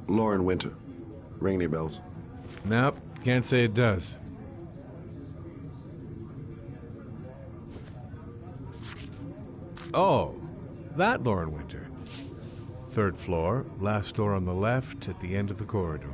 Lauren Winter. Ring any bells? Nope, can't say it does. Oh, that Lauren Winter. 3rd floor, last door on the left at the end of the corridor.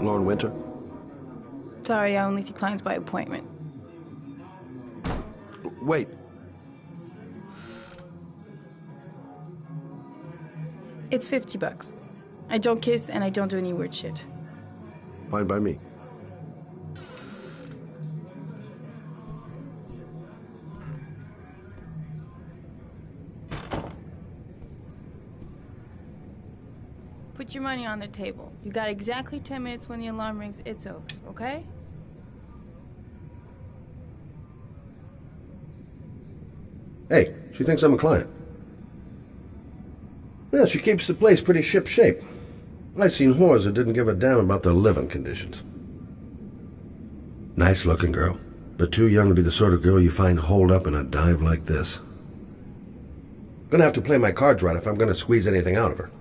Lauren Winter? Sorry, I only see clients by appointment. Wait. It's $50. I don't kiss and I don't do any weird shit. Fine by me. Put your money on the table. You got exactly 10 minutes. When the alarm rings, it's over, okay? Hey, she thinks I'm a client. Yeah, she keeps the place pretty ship-shape. I've seen whores that didn't give a damn about their living conditions. Nice-looking girl, but too young to be the sort of girl you find holed up in a dive like this. Gonna have to play my cards right if I'm gonna squeeze anything out of her.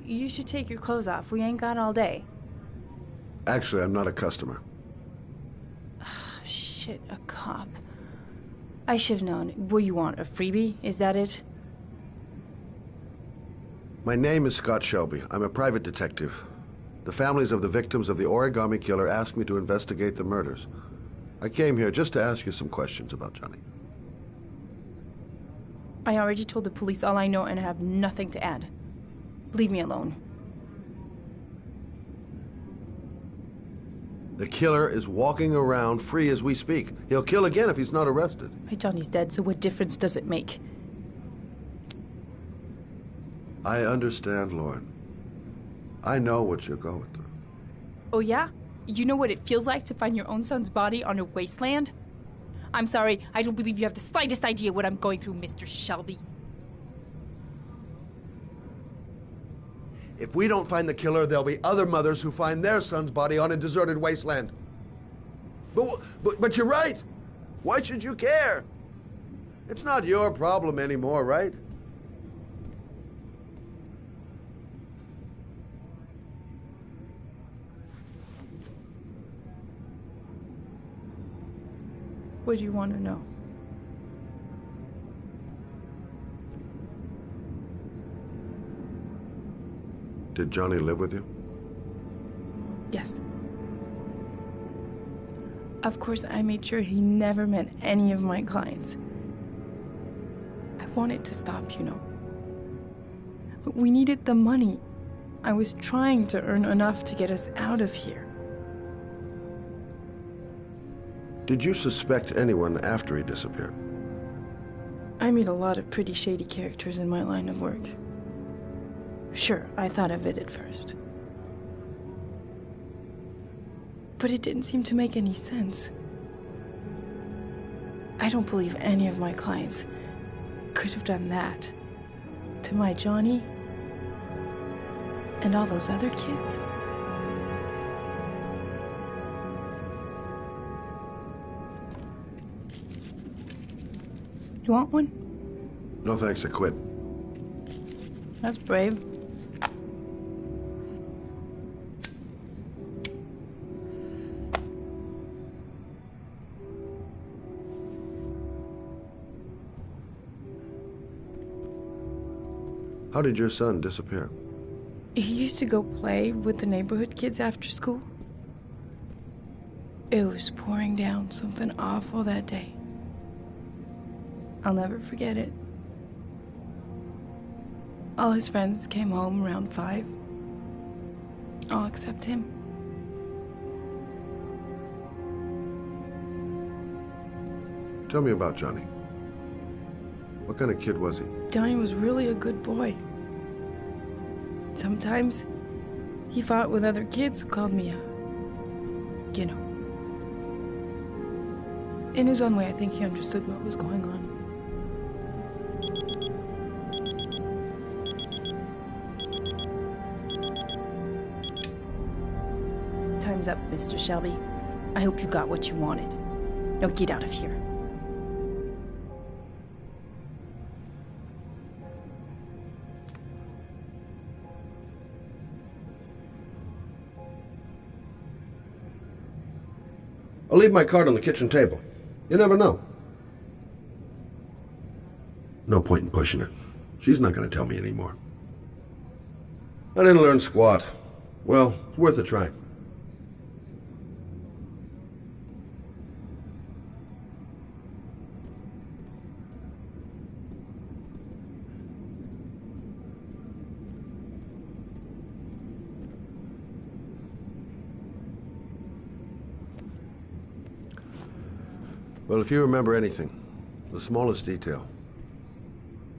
You should take your clothes off. We ain't got all day. Actually, I'm not a customer. Shit, a cop. I should've known. What do you want, a freebie? Is that it? My name is Scott Shelby. I'm a private detective. The families of the victims of the origami killer asked me to investigate the murders. I came here just to ask you some questions about Johnny. I already told the police all I know and I have nothing to add. Leave me alone. The killer is walking around free as we speak. He'll kill again if he's not arrested. My Johnny's dead, so what difference does it make? I understand, Lauren. I know what you're going through. Oh yeah? You know what it feels like to find your own son's body on a wasteland? I'm sorry, I don't believe you have the slightest idea what I'm going through, Mr. Shelby. If we don't find the killer, there'll be other mothers who find their son's body on a deserted wasteland. But you're right. Why should you care? It's not your problem anymore, right? What do you want to know? Did Johnny live with you? Yes. Of course, I made sure he never met any of my clients. I wanted to stop, you know. But we needed the money. I was trying to earn enough to get us out of here. Did you suspect anyone after he disappeared? I meet a lot of pretty shady characters in my line of work. Sure, I thought of it at first. But it didn't seem to make any sense. I don't believe any of my clients could have done that to my Johnny and all those other kids. You want one? No thanks, I quit. That's brave. How did your son disappear? He used to go play with the neighborhood kids after school. It was pouring down something awful that day. I'll never forget it. All his friends came home around 5. All except him. Tell me about Johnny. What kind of kid was he? Johnny was really a good boy. Sometimes he fought with other kids who called me you know. In his own way, I think he understood what was going on. Time's up, Mr. Shelby. I hope you got what you wanted. Now get out of here. I'll leave my card on the kitchen table. You never know. No point in pushing it. She's not going to tell me anymore. I didn't learn squat. Well, it's worth a try. Well, if you remember anything, the smallest detail,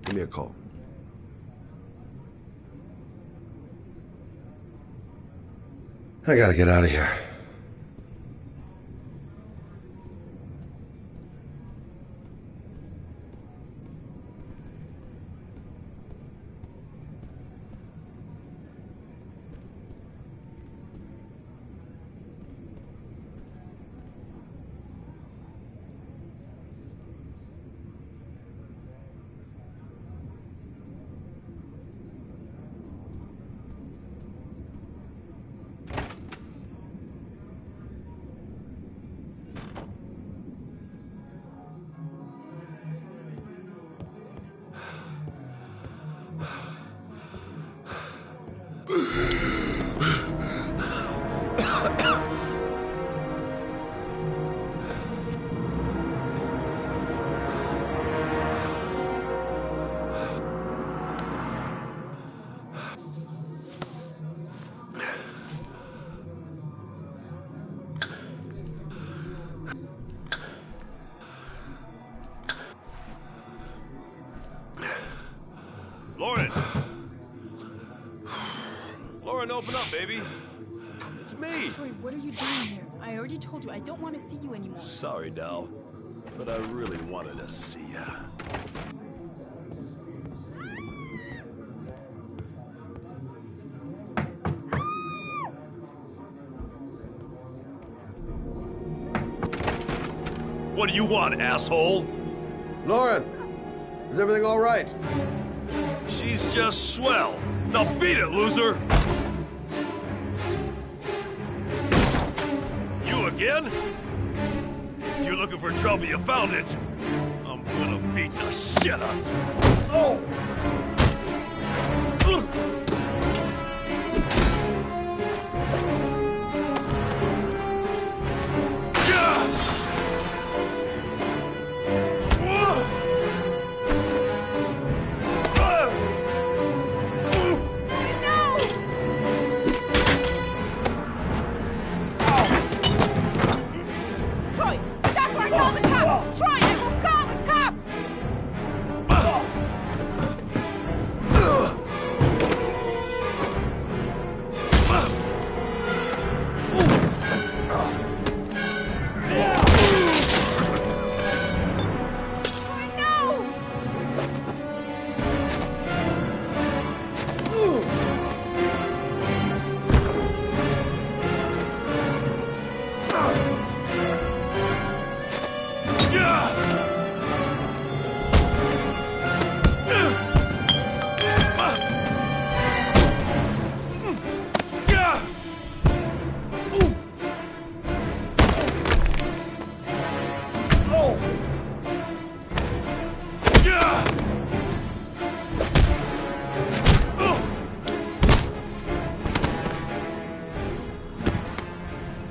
give me a call. I gotta get out of here. Lauren, open up, baby. It's me. Troy, what are you doing here? I already told you I don't want to see you anymore. Sorry, Dal, but I really wanted to see ya. What do you want, asshole? Lauren, is everything all right? She's just swell. Now beat it, loser! You again? If you're looking for trouble, you found it. I'm gonna beat the shit out of you. Oh!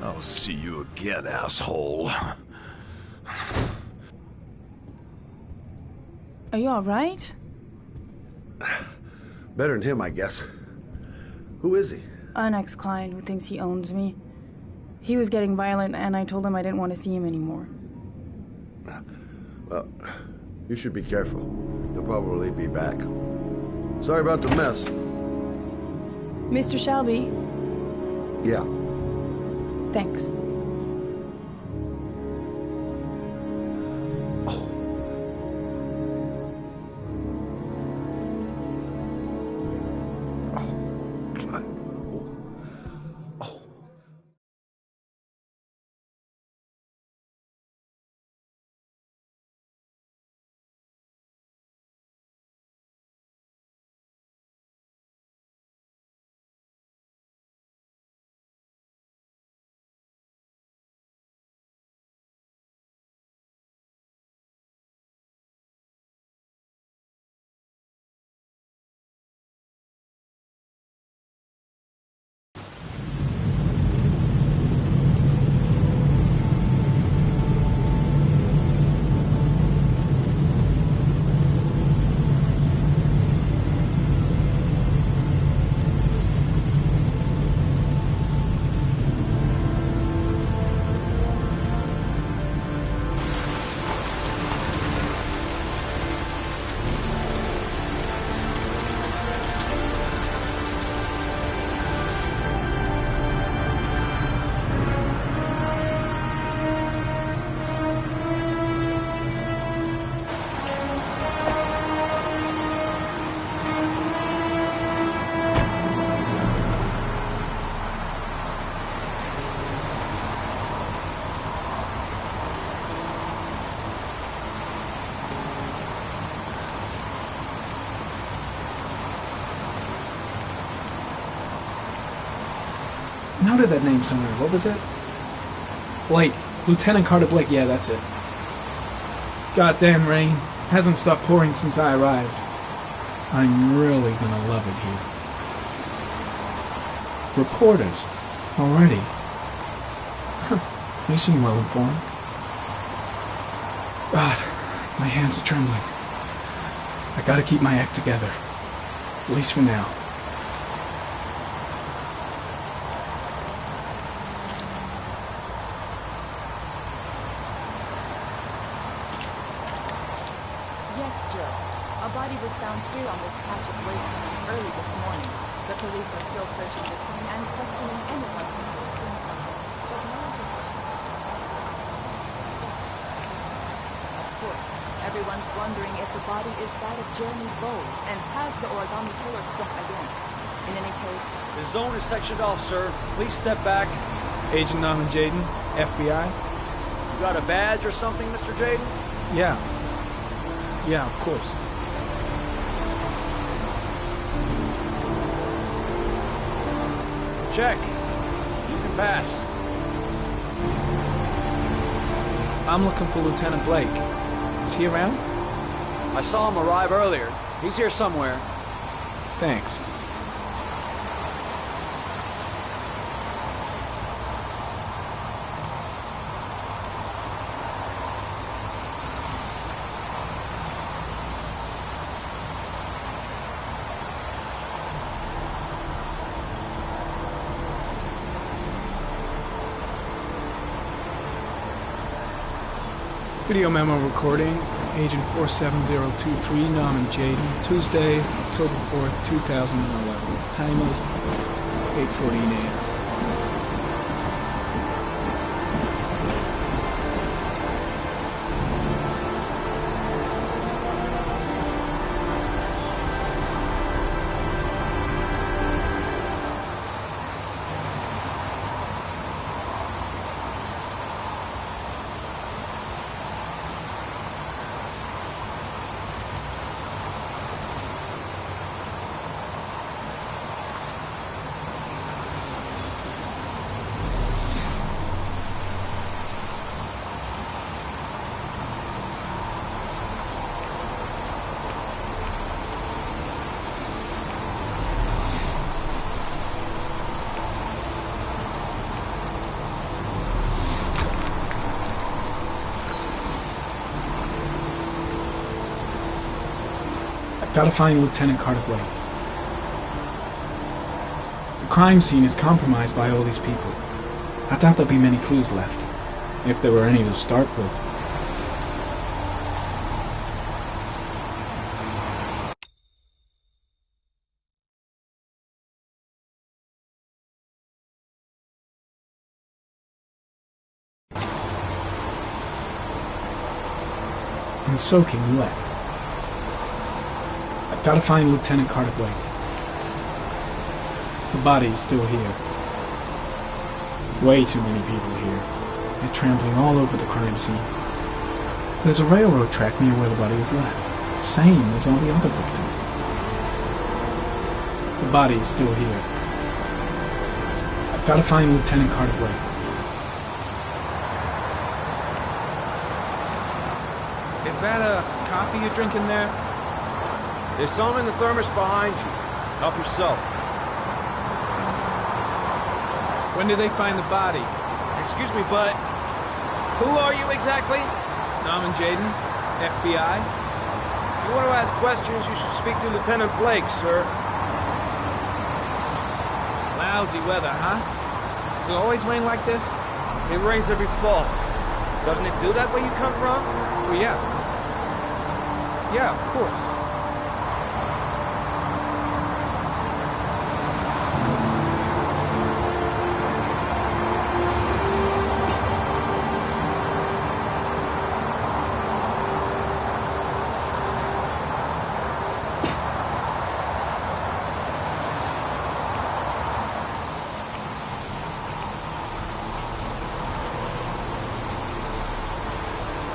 I'll see you again, asshole. Are you all right? Better than him, I guess. Who is he? An ex-client who thinks he owns me. He was getting violent, and I told him I didn't want to see him anymore. Well, you should be careful. He'll probably be back. Sorry about the mess. Mr. Shelby, Yeah. thanks. Oh. Oh, God. Oh. Oh. Noted that name somewhere. What was it? Blake. Lieutenant Carter Blake. Yeah, that's it. Goddamn rain. Hasn't stopped pouring since I arrived. I'm really gonna love it here. Reporters. Already. Huh. They seem well informed. God, my hands are trembling. I gotta keep my act together. At least for now. Yes, Joe. A body was found here on this patch of wasteland early this morning. The police are still searching the scene and questioning anyone who may have seen something. But no information. Of course, everyone's wondering if the body is that of Jeremy Bowles and has the origami killer struck again. In any case, The zone is sectioned off, sir. Please step back. Agent Norman Jaden, FBI? You got a badge or something, Mr. Jaden? Yeah. Yeah, of course. Check. You can pass. I'm looking for Lieutenant Blake. Is he around? I saw him arrive earlier. He's here somewhere. Thanks. Video memo recording, Agent 47023, Norman Jaden, Tuesday, October 4th, 2011. Time is 8:14 a.m. Gotta find Lieutenant Carter Blake. The crime scene is compromised by all these people. I doubt there'll be many clues left, if there were any to start with. and soaking wet. I've got to find Lieutenant Carter Blake. The body is still here. Way too many people here. They're trampling all over the crime scene. There's a railroad track near where the body is left. Same as all the other victims. The body is still here. I've got to find Lieutenant Carter Blake. Is that a coffee you're drinking there? There's some in the thermos behind you. Help yourself. When did they find the body? Excuse me, but who are you exactly? Norman Jaden, FBI? If you want to ask questions, you should speak to Lieutenant Blake, sir. Lousy weather, huh? Does it always rain like this? It rains every fall. Doesn't it do that where you come from? Well, yeah. Yeah, of course.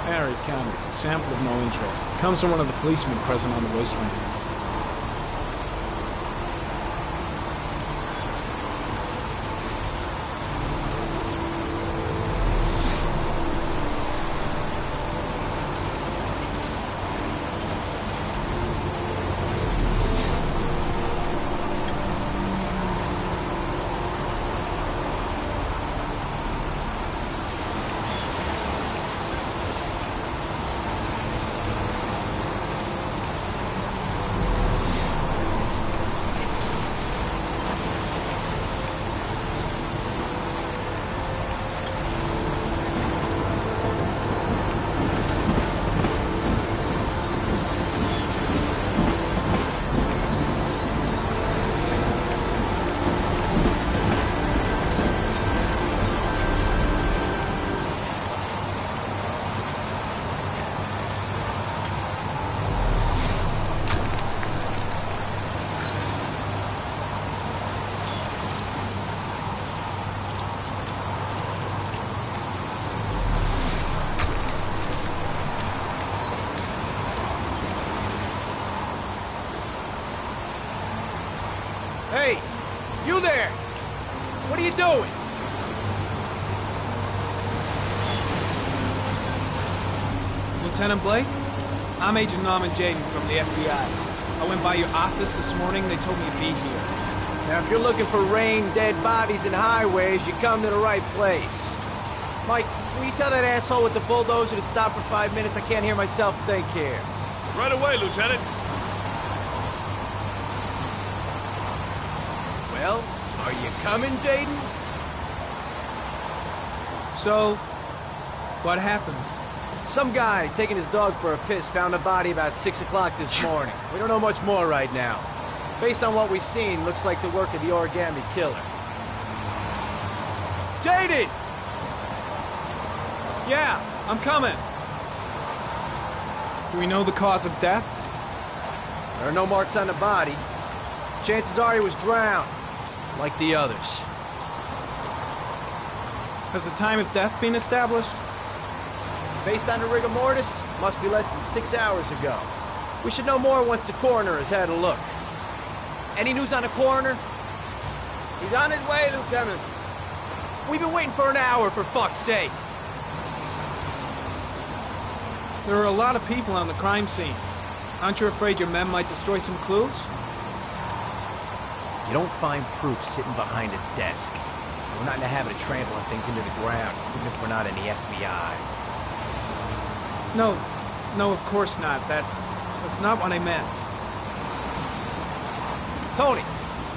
Perry County, sample of no interest. Comes from one of the policemen present on the wasteland. Hey, you there! What are you doing? Lieutenant Blake? I'm Agent Norman Jaden from the FBI. I went by your office this morning. They told me to be here. Now, if you're looking for rain, dead bodies, and highways, you come to the right place. Mike, will you tell that asshole with the bulldozer to stop for 5 minutes? I can't hear myself think here. Right away, Lieutenant. Well, are you coming, Jaden? So, what happened? Some guy taking his dog for a piss found a body about 6 o'clock this morning. We don't know much more right now. Based on what we've seen, looks like the work of the origami killer. Jaden! Yeah, I'm coming. Do we know the cause of death? There are no marks on the body. Chances are he was drowned, like the others. Has the time of death been established? Based on the rigor mortis, must be less than 6 hours ago. We should know more once the coroner has had a look. Any news on the coroner? He's on his way, Lieutenant. We've been waiting for an hour, for fuck's sake. There are a lot of people on the crime scene. Aren't you afraid your men might destroy some clues? You don't find proof sitting behind a desk. We're not in the habit of trampling things into the ground, even if we're not in the FBI. No, of course not. That's not what I meant. Tony,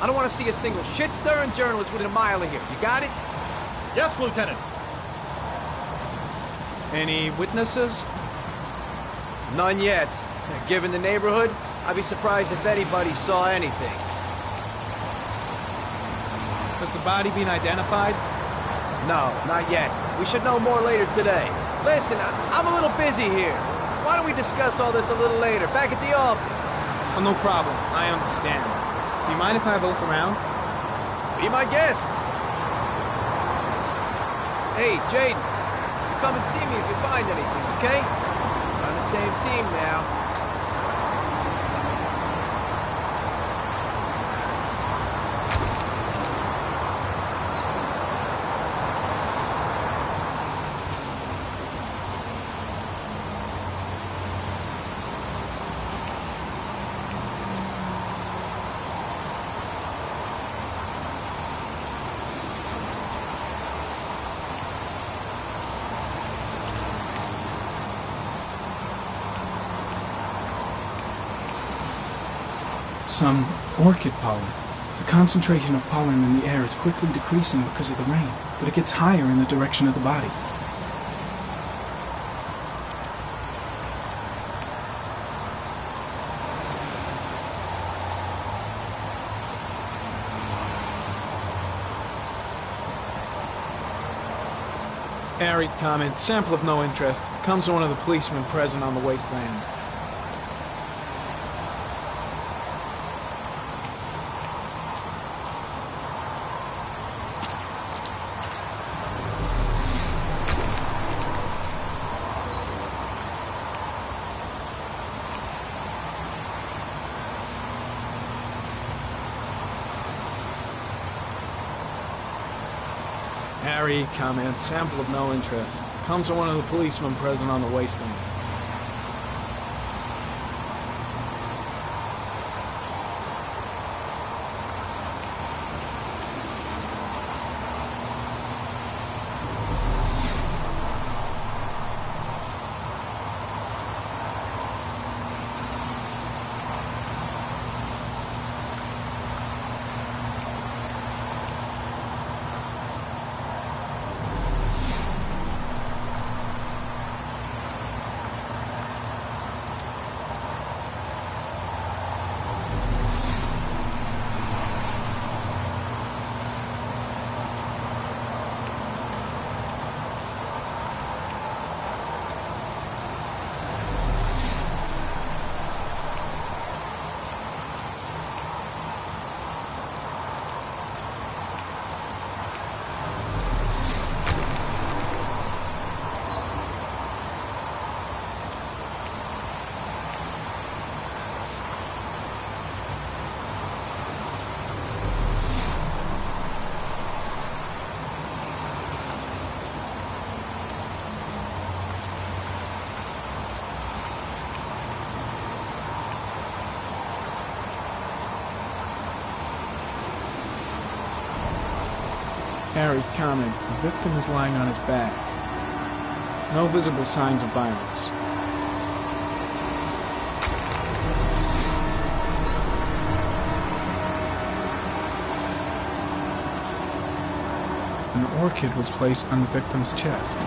I don't want to see a single shit-stirring journalist within a mile of here. You got it? Yes, Lieutenant. Any witnesses? None yet. Given the neighborhood, I'd be surprised if anybody saw anything. Has the body been identified? No, not yet. We should know more later today. Listen, I'm a little busy here. why don't we discuss all this a little later, back at the office? Oh, no problem. I understand. Do you mind if I have a look around? Be my guest. Hey, Jaden, you come and see me if you find anything, okay? We're on the same team now. Some orchid pollen. The concentration of pollen in the air is quickly decreasing because of the rain, but it gets higher in the direction of the body. Arid comment. Sample of no interest. Comes from one of the policemen present on the wasteland. Harry, comment, sample of no interest. Comes from one of the policemen present on the wasteland. Harry, comment. The victim is lying on his back. No visible signs of violence. An orchid was placed on the victim's chest.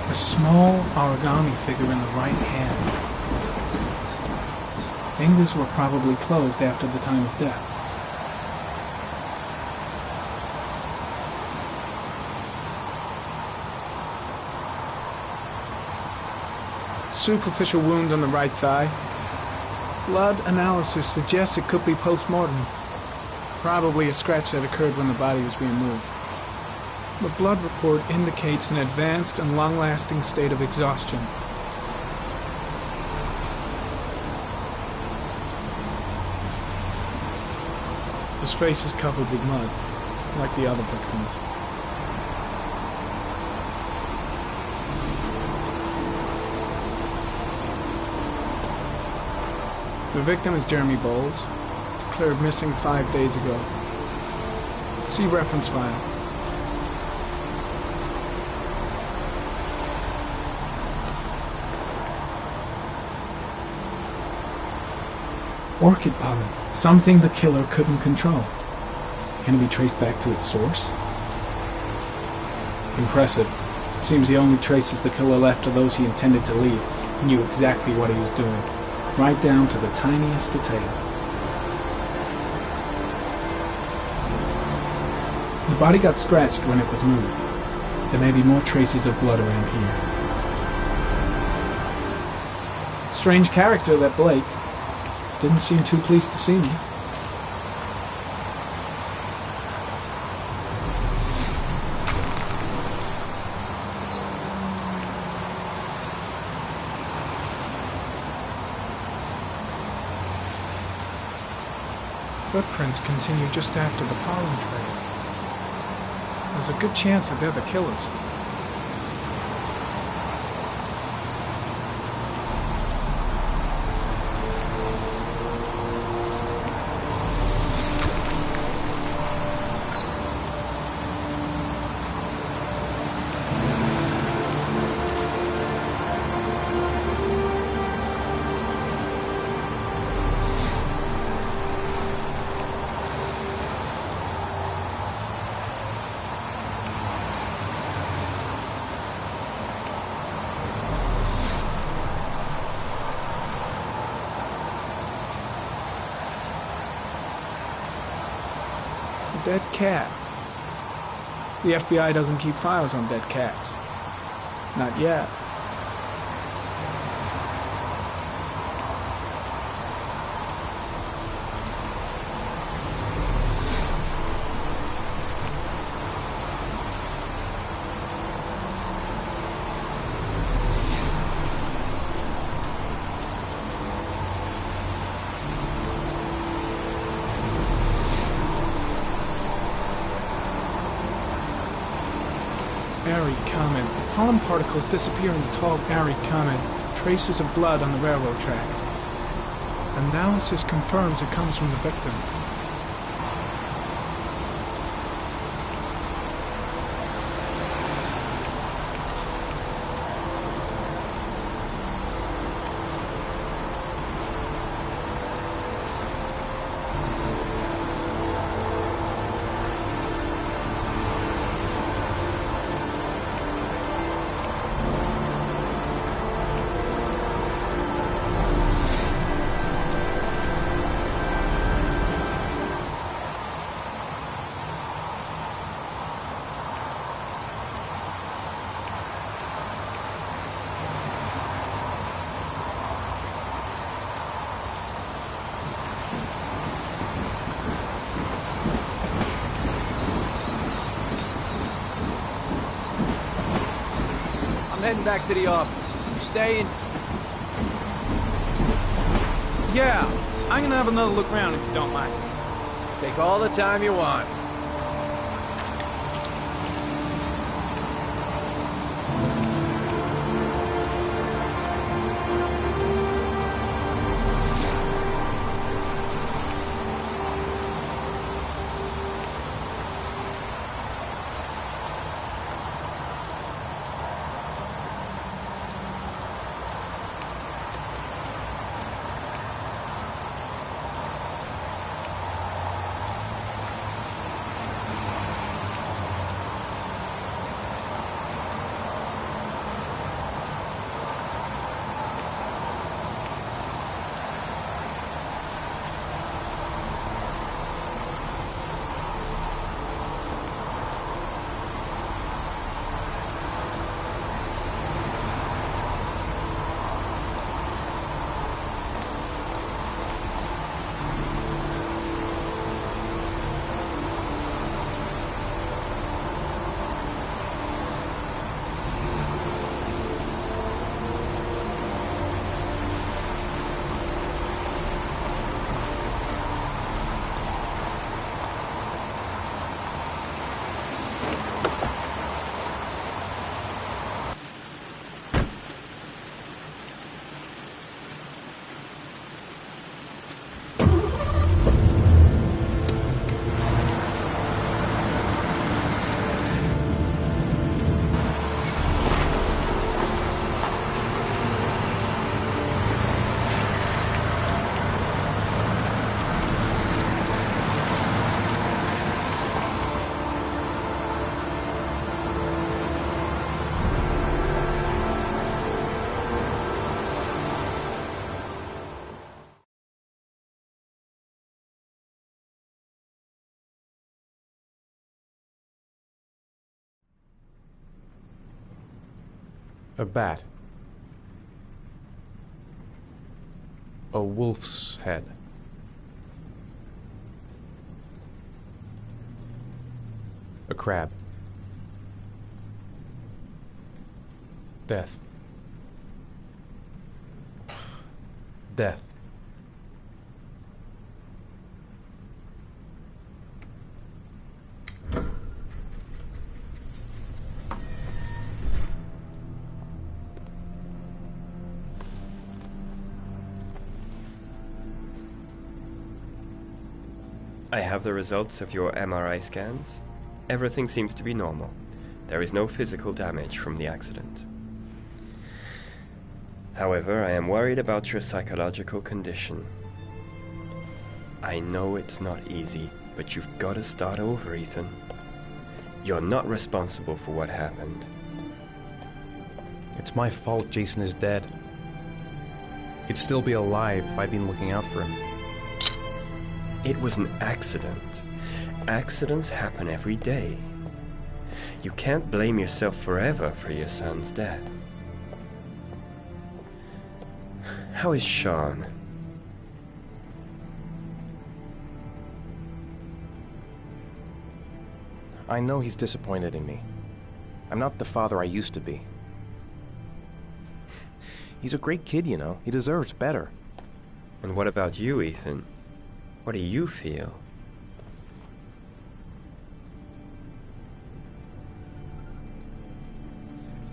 A small origami figure in the right hand. Fingers were probably closed after the time of death. Superficial wound on the right thigh. Blood analysis suggests it could be post-mortem. Probably a scratch that occurred when the body was being moved. The blood report indicates an advanced and long-lasting state of exhaustion. His face is covered with mud, like the other victims. The victim is Jeremy Bowles, declared missing 5 days ago. See reference file. Orchid pollen, something the killer couldn't control. Can it be traced back to its source? Impressive. Seems the only traces the killer left are those he intended to leave. He knew exactly what he was doing, right down to the tiniest detail. The body got scratched when it was moved. There may be more traces of blood around here. Strange character, that Blake. Didn't seem too pleased to see me. Footprints continue just after the pollen trail. There's a good chance that they're the killers. Dead cat. The FBI doesn't keep files on dead cats. Not yet. Airy comet. Pollen particles disappear in the tall, airy comet. Traces of blood on the railroad track. Analysis confirms it comes from the victim. I'm heading back to the office. You staying? Yeah, I'm gonna have another look around if you don't mind. Take all the time you want. A bat. A wolf's head. A crab. Death. Death. I have the results of your MRI scans. Everything seems to be normal. There is no physical damage from the accident. However, I am worried about your psychological condition. I know it's not easy, but you've got to start over, Ethan. You're not responsible for what happened. It's my fault Jason is dead. He'd still be alive if I'd been looking out for him. It was an accident. Accidents happen every day. You can't blame yourself forever for your son's death. How is Sean? I know he's disappointed in me. I'm not the father I used to be. He's a great kid, you know. He deserves better. And what about you, Ethan? What do you feel?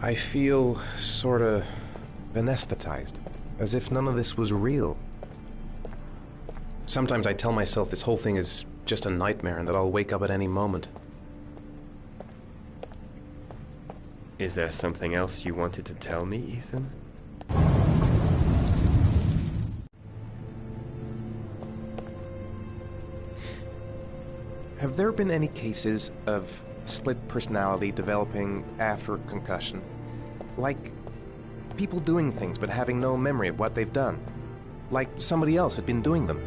I feel sorta anesthetized, as if none of this was real. Sometimes I tell myself this whole thing is just a nightmare and that I'll wake up at any moment. Is there something else you wanted to tell me, Ethan? Have there been any cases of split personality developing after concussion? Like people doing things but having no memory of what they've done? Like somebody else had been doing them?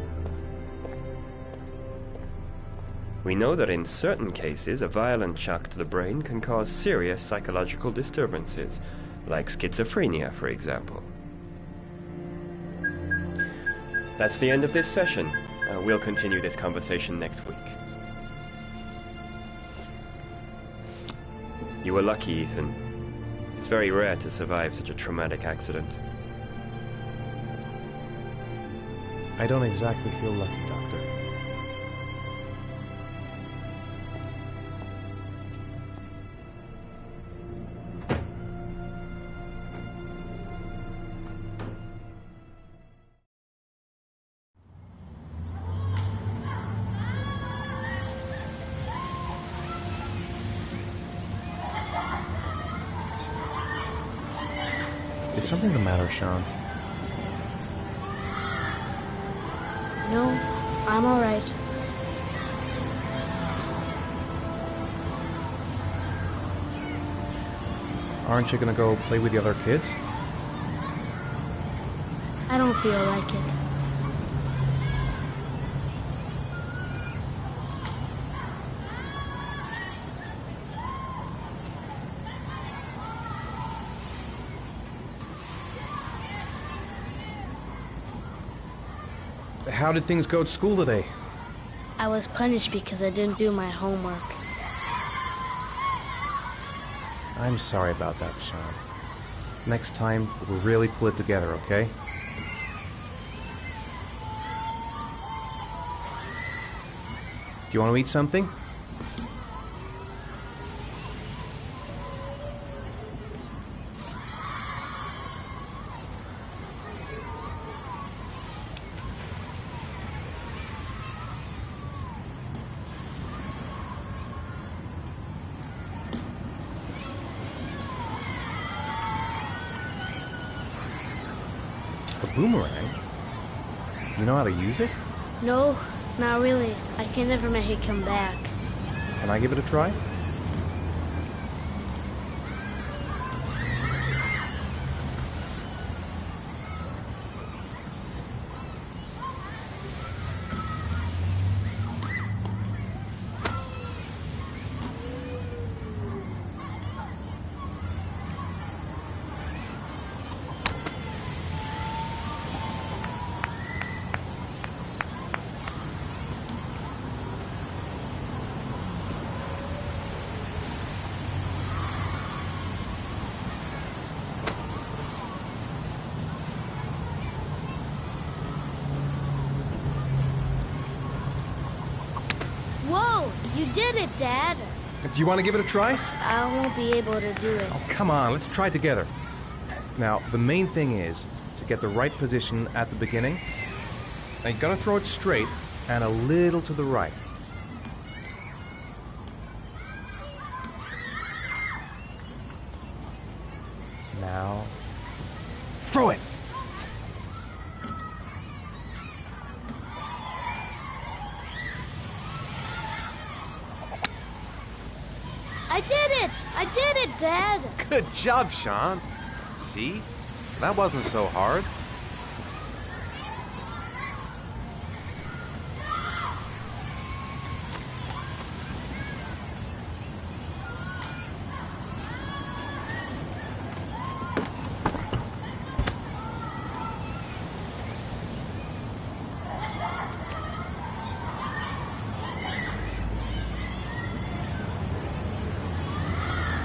We know that in certain cases, a violent shock to the brain can cause serious psychological disturbances, like schizophrenia, for example. That's the end of this session. We'll continue this conversation next week. You were lucky, Ethan. It's very rare to survive such a traumatic accident. I don't exactly feel lucky, Doctor. Is something the matter, Sean? No, I'm all right. Aren't you gonna go play with the other kids? I don't feel like it. How did things go at school today? I was punished because I didn't do my homework. I'm sorry about that, Sean. Next time, we'll really pull it together, okay? Do you want to eat something? A boomerang? You know how to use it? No, not really. I can never make it come back. Can I give it a try? You did it, Dad. Do you want to give it a try? I won't be able to do it. Oh, come on, let's try together. Now, the main thing is to get the right position at the beginning. Now, you gotta throw it straight and a little to the right. Now, throw it! I did it! I did it, Dad! Good job, Sean. See? That wasn't so hard.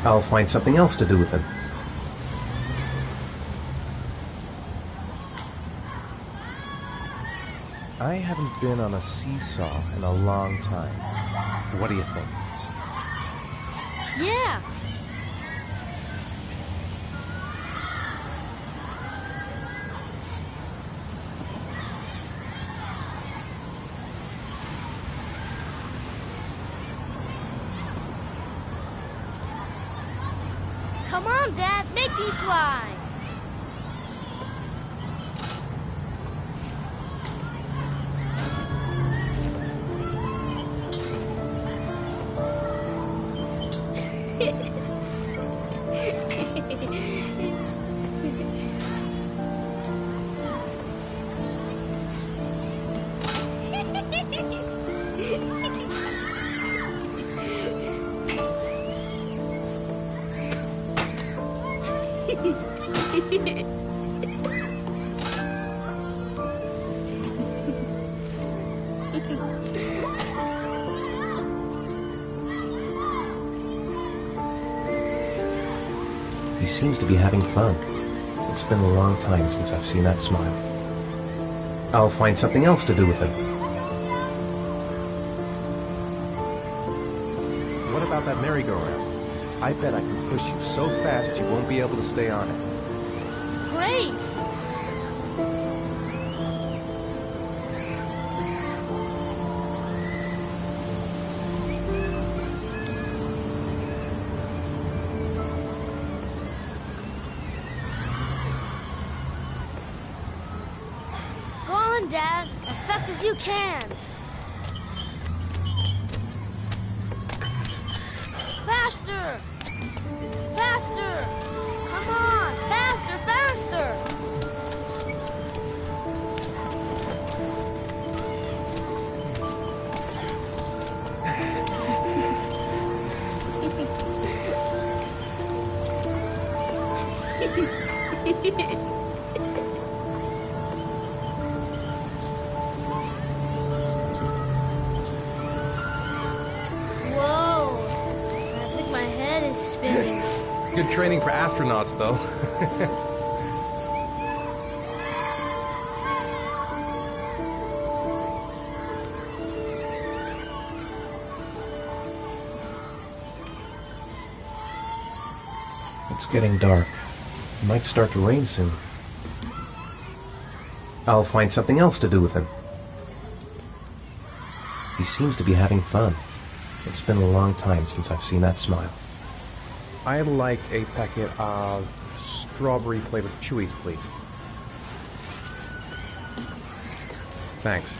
I'll find something else to do with him. I haven't been on a seesaw in a long time. What do you think? Yeah! Come on, Dad, make me fly! He seems to be having fun. It's been a long time since I've seen that smile. I'll find something else to do with him. What about that merry-go-round? I bet I can push you so fast you won't be able to stay on it. Great! Go on, Dad, as fast as you can. Faster! Faster! Come on! Faster, faster! Whoa! I think my head is spinning. Good training for astronauts, though. It's getting dark. It might start to rain soon. I'll find something else to do with him. He seems to be having fun. It's been a long time since I've seen that smile. I'd like a packet of strawberry-flavored Chewies, please. Thanks.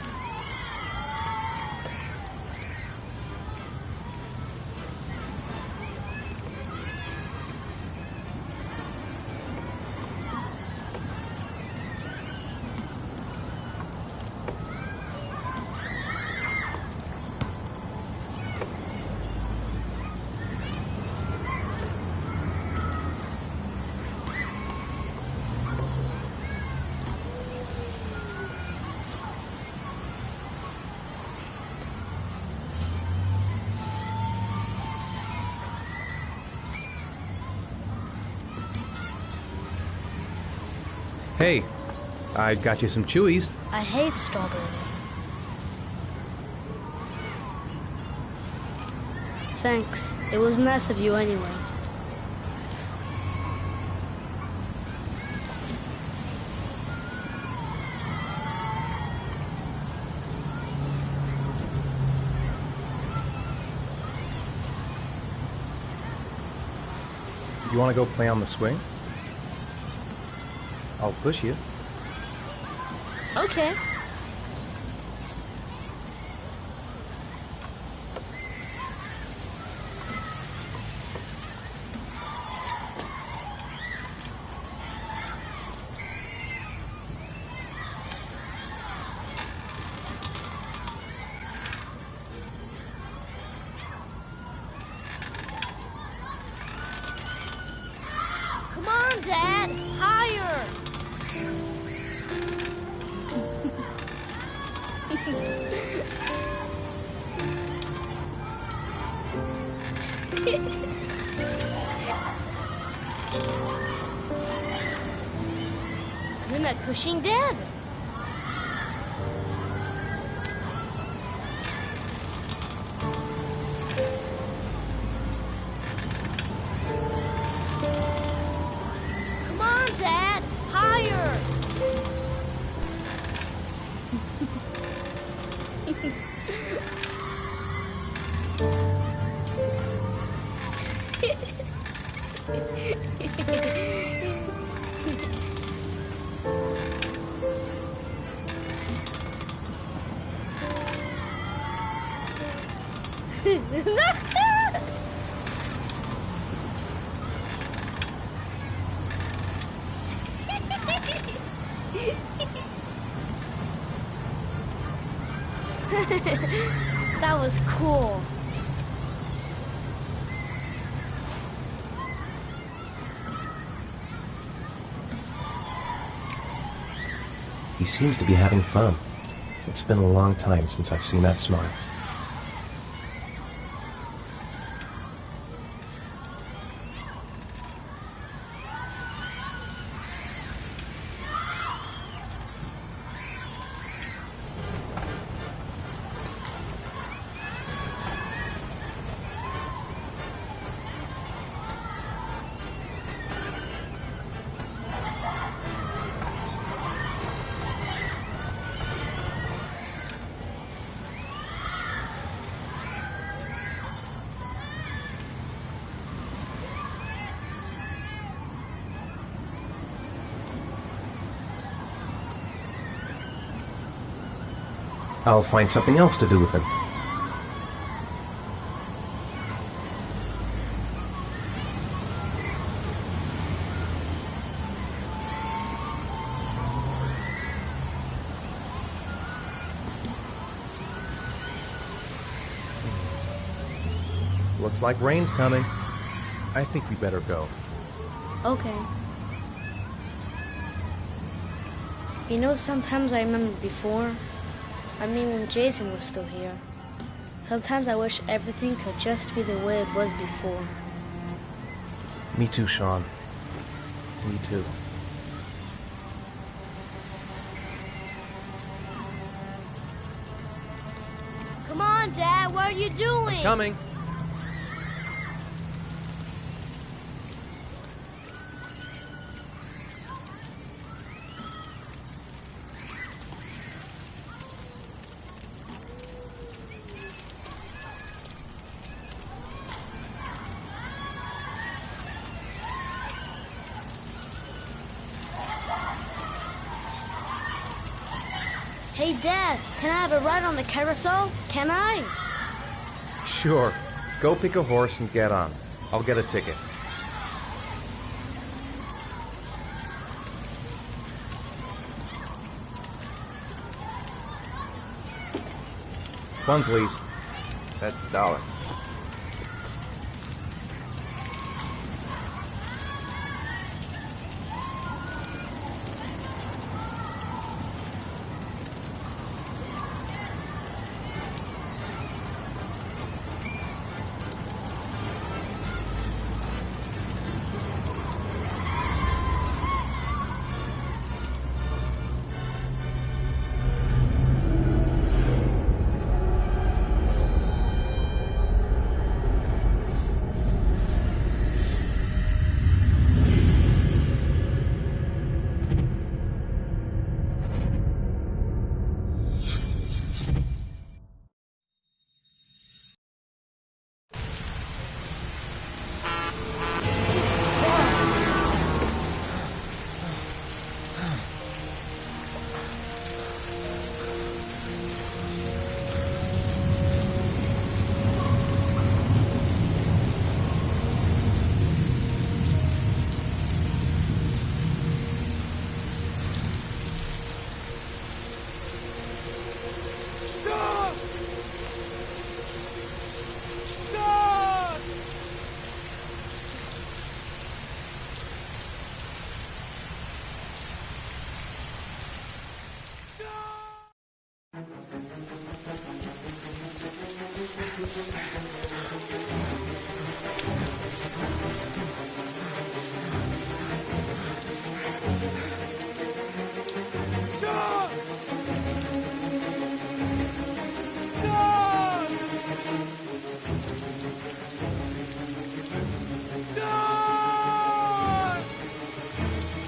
Hey, I got you some Chewies. I hate strawberry. Thanks. It was nice of you anyway. You want to go play on the swing? I'll push you. Okay. Come on, Dad! Higher! You're not pushing Dad. Come on, Dad! Higher! That was cool. He seems to be having fun. It's been a long time since I've seen that smile. I'll find something else to do with him. Looks like rain's coming. I think we better go. Okay. You know, sometimes I remember before. I mean, when Jason was still here. Sometimes I wish everything could just be the way it was before. Me too, Sean. Me too. Come on, Dad, what are you doing? I'm coming. Hey, Dad, can I have a ride on the carousel? Can I? Sure. Go pick a horse and get on. I'll get a ticket. One, please. That's $1.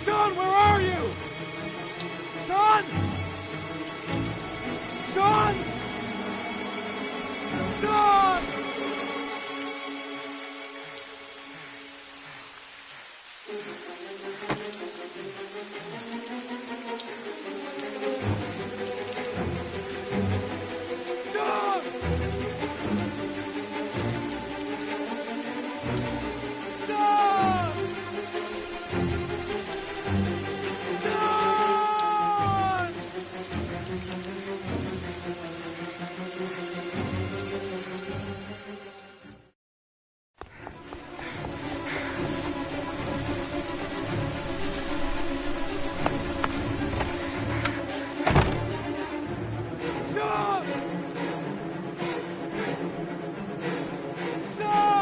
Son, where are you? Son! Son! Son! Son! Son! Son! Son! Son! Son!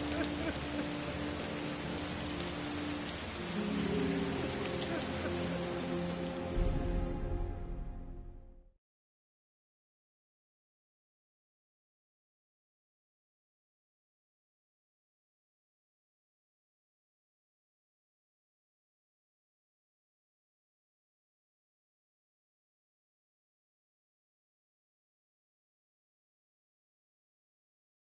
Son!